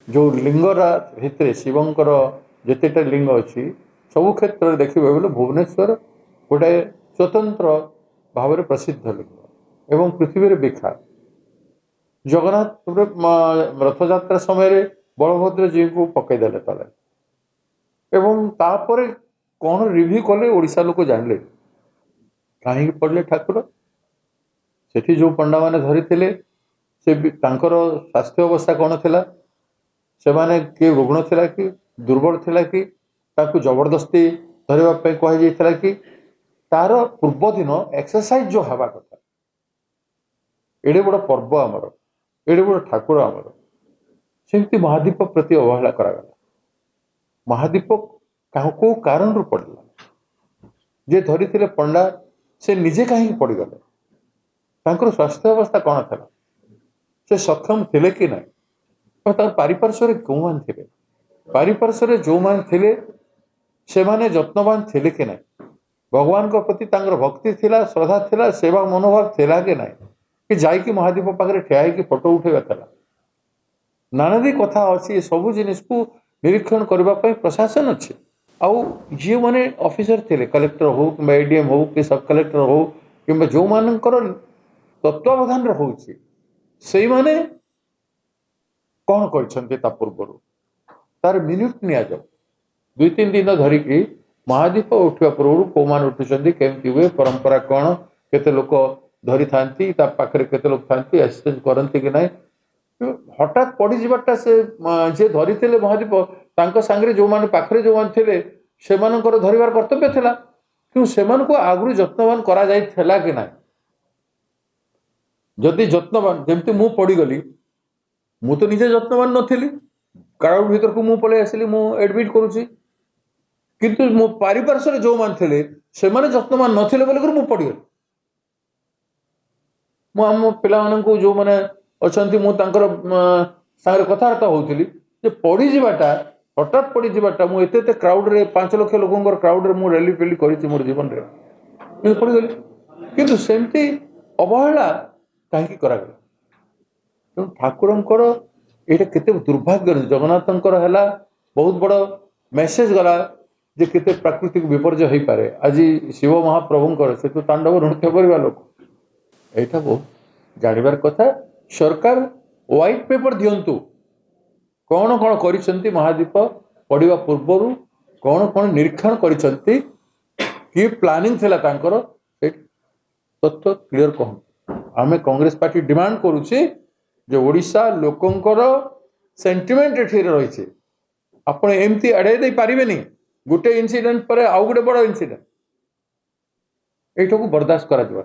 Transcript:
जो लिंगरा भितर शिवंकर जितेटा लिंग अच्छी सबु क्षेत्र में देखिए बोले भुवनेश्वर गोटे स्वतंत्र भाव में प्रसिद्ध लिंग एवं पृथ्वी विख्यात जगन्नाथ रथ यात्रा समय बलभद्र जी को पकईदे तले एवं तापर कौन रिव्यू कले ओडिशा लोक जानले कहीं पड़े ठाकुर सेठी जो पंडा माने धरी से स्वास्थ्य अवस्था कौन थिला से माने किए रुग्ण थिला कि दुर्बल थिला कि ताकू जबरदस्ती धरवा कह कि तार पूर्व दिन एक्सरसाइज जो हवा कथा एडे बड़ पर्व आमर एडे बड़ ठाकुर आमर सेमती महादीप प्रति अवहेला करागला महादीप कौ कारण रू पड़ला जे धरी पंडा से निजे कहीं पड़गले स्वास्थ्य अवस्था कौन था से सक्षम थे कि ना पारिपार्श्वर कौ मान थे पारिपार्श्वर जो मान थे से माने जत्नवान थे कि ना भगवान को प्रति भक्ति थिला श्रद्धा थिला सेवा मनोभाव थिला कि ना कि जाइकी महादीप पाखे ठिया कि फोटो उठेगा था नानादी कथा अच्छी सबू जिनिस को निरीक्षण करने प्रशासन अच्छे आउ जी मैंने ऑफिसर थे कलेक्टर हो कि एडीएम हो कि सब कलेक्टर हो कि जो मानकर तत्वावधान रोचे से माने कौन कर पूर्व तार मिनिट नि जाऊ 2-3 दिन धरिकी महादीप उठा पूर्व कौ मान उठुंट केमती हुए परंपरा कौन केते लोक धरी था पाखे केते लोक था एक्सचेंज करती कि ना हठात पड़ीजाटा से जे धरी थे महादीप सांगे जो मैंने पाखे जो मैंने थे से धरवार कर्तव्य था कि से आगु जत्नवान करा कि ना जदि जत्नवान जमती मु पड़गली मु तो निजे जत्नवान नी क्राउड भीतर को मु पलि आसली मु एडमिट करुच्ची किंतु मो पारिपार्श्वर जो मान थे से जत्नवान नथिले बोलिकर मु पड़गली मु आम पिला जो मैंने अच्छा मुझे सागर कथबार्ता होती पड़ीजाटा हठात पड़ीजाटा मुझे क्राउड रे 5 लाख लोक क्राउड रे मु रैली फेली कर मोर जीवन में पड़गली किंतु सेमती अवहेला कहीं करागला तेणु ठाकुर ये केते दुर्भाग्य जगन्नाथ है बहुत बड़ मेसेज गला जे केते प्राकृतिक विपर्य हो पारे आज शिव महाप्रभुंर से तो तांडव नृत्य करवा लोक यहाँ बहुत जानवर कथा सरकार व्हाइट पेपर दिंतु कौन कौन कर महादीप पड़ा पूर्वर कौन कौन निरीक्षण कर प्लानिंग थिला तथ्य क्लियर कहूँ आम कांग्रेस पार्टी डिमांड करुचे जो ओडिशा लोकंकर सेंटिमेंट एठी रही आपण एमती एड़े दे पारिबेनी गोटे इनसीडेंट पर आउ गोटे बड़ इनसीडेंट एठा को बर्दाश्त करा